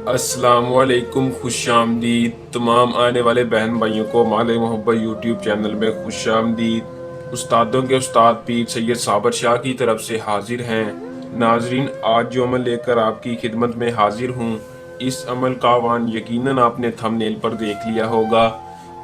अस्सलाम वालेकुम, खुश आमदीद। तमाम आने वाले बहन भाइयों को माले मोहब्बत यूट्यूब चैनल में खुश आमदीद। उस्तादों के उस्ताद पीर सैयद साबर शाह की तरफ से हाजिर हैं। नाजरीन, आज जो अमल लेकर आपकी खिदमत में हाजिर हूँ, इस अमल का आह्वान यकीनन आपने थंबनेल पर देख लिया होगा।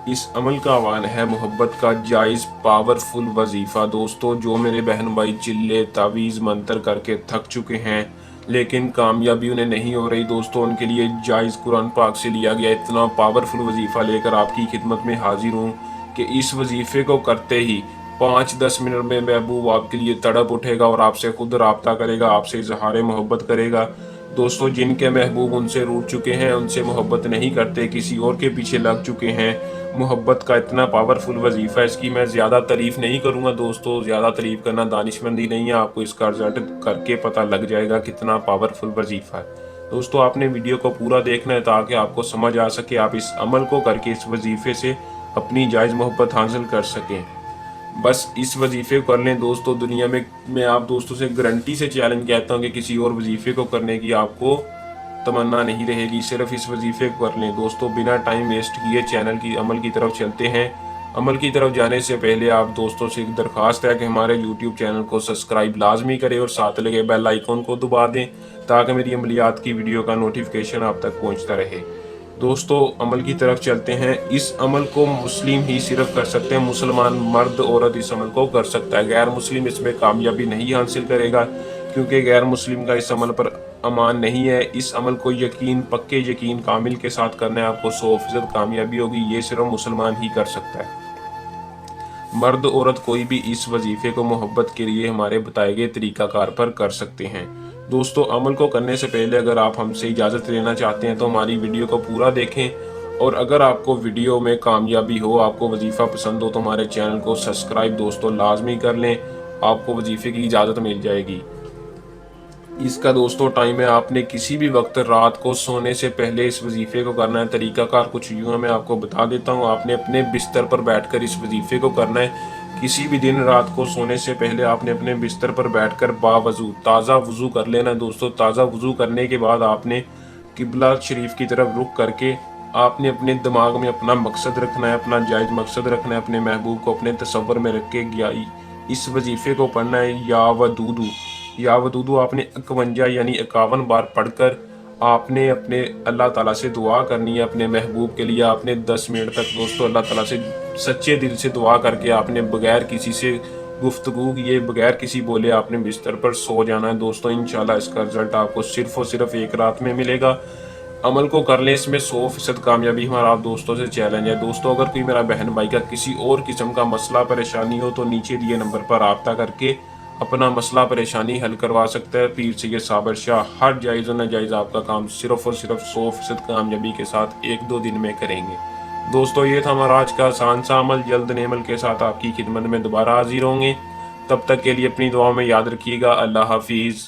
इस अमल का आह्वान है मोहब्बत का जायज़ पावरफुल वजीफ़ा। दोस्तों, जो मेरे बहन भाई चिल्ले तावीज़ मंतर करके थक चुके हैं लेकिन कामयाबी उन्हें नहीं हो रही, दोस्तों उनके लिए जायज़ कुरान पाक से लिया गया इतना पावरफुल वजीफ़ा लेकर आपकी खिदमत में हाजिर हूँ कि इस वजीफ़े को करते ही 5-10 मिनट में महबूब आपके लिए तड़प उठेगा और आपसे खुद राब्ता करेगा, आपसे इजहार मोहब्बत करेगा। दोस्तों, जिनके महबूब उनसे रूठ चुके हैं, उनसे मोहब्बत नहीं करते, किसी और के पीछे लग चुके हैं, मोहब्बत का इतना पावरफुल वजीफ़ा, इसकी मैं ज़्यादा तारीफ़ नहीं करूँगा। दोस्तों, ज़्यादा तारीफ़ करना दानिशमंदी नहीं है, आपको इसका रिजल्ट करके पता लग जाएगा कितना पावरफुल वजीफ़ा है। दोस्तों, आपने वीडियो को पूरा देखना है ताकि आपको समझ आ सके, आप इस अमल को करके इस वजीफ़े से अपनी जायज़ मोहब्बत हासिल कर सकें। बस इस वजीफ़े को कर लें दोस्तों। दुनिया में मैं आप दोस्तों से गारंटी से चैलेंज कहता हूँ कि किसी और वजीफ़े को करने की आपको तमन्ना नहीं रहेगी, सिर्फ इस वजीफ़े को कर लें। दोस्तों, बिना टाइम वेस्ट किए चैनल की अमल की तरफ चलते हैं। अमल की तरफ जाने से पहले आप दोस्तों से एक दरख्वास्त है कि हमारे यूट्यूब चैनल को सब्सक्राइब लाजमी करें और साथ लगे बेल आइकन को दबा दें ताकि मेरी अमलियात की वीडियो का नोटिफिकेशन आप तक पहुँचता रहे। दोस्तों, अमल की तरफ चलते हैं। इस अमल को मुस्लिम ही सिर्फ कर सकते हैं, मुसलमान मर्द औरत इस अमल को कर सकता है, गैर मुस्लिम इसमें कामयाबी नहीं हासिल करेगा क्योंकि गैर मुस्लिम का इस अमल पर अमान नहीं है। इस अमल को पक्के यकीन कामिल के साथ करना है, आपको 100% कामयाबी होगी। ये सिर्फ मुसलमान ही कर सकता है, मर्द औरत कोई भी इस वजीफे को मोहब्बत के लिए हमारे बताए गए तरीकाकार पर कर सकते हैं। दोस्तों, अमल को करने से पहले अगर आप हमसे इजाज़त लेना चाहते हैं तो हमारी वीडियो को पूरा देखें, और अगर आपको वीडियो में कामयाबी हो, आपको वजीफ़ा पसंद हो तो हमारे चैनल को सब्सक्राइब दोस्तों लाजमी कर लें, आपको वजीफ़े की इजाज़त मिल जाएगी। इसका दोस्तों टाइम है, आपने किसी भी वक्त रात को सोने से पहले इस वजीफ़े को करना है। तरीकाकार कुछ यूँ है, मैं आपको बता देता हूँ। आपने अपने बिस्तर पर बैठकर इस वजीफ़े को करना है। किसी भी दिन रात को सोने से पहले आपने अपने बिस्तर पर बैठकर बावजू ताज़ा वज़ू कर लेना है। दोस्तों, ताज़ा वज़ू करने के बाद आपने किबला शरीफ की तरफ रुख करके आपने अपने दिमाग में अपना मकसद रखना है, अपना जायज़ मकसद रखना है, अपने महबूब को अपने तसव्वुर में रख के इस वजीफ़े को पढ़ना है। या वदूदू आपने 51 यानी 51 बार पढ़कर आपने अपने अल्लाह ताला से दुआ करनी है अपने महबूब के लिए। आपने 10 मिनट तक दोस्तों अल्लाह ताला से सच्चे दिल से दुआ करके आपने बगैर किसी से गुफ्तगू किए, बगैर किसी बोले आपने बिस्तर पर सो जाना है। दोस्तों, इंशाल्लाह इसका रिजल्ट आपको सिर्फ और सिर्फ एक रात में मिलेगा। अमल को कर लें, इसमें 100% कामयाबी हमारा आप दोस्तों से चैलेंज है। दोस्तों, अगर कोई मेरा बहन भाई का किसी और किस्म का मसला परेशानी हो तो नीचे दिए नंबर पर राब्ता करके अपना मसला परेशानी हल करवा सकता है। पीर सैयद साबर शाह हर जायज़ और नाजायज़ आपका काम सिर्फ और सिर्फ 100% कामयाबी के साथ 1-2 दिन में करेंगे। दोस्तों, ये था हमारा आज का आसान सा अमल। जल्द नए अमल के साथ आपकी खिदमत में दोबारा हाजिर होंगे। तब तक के लिए अपनी दुआ में याद रखिएगा। अल्लाह हाफिज़।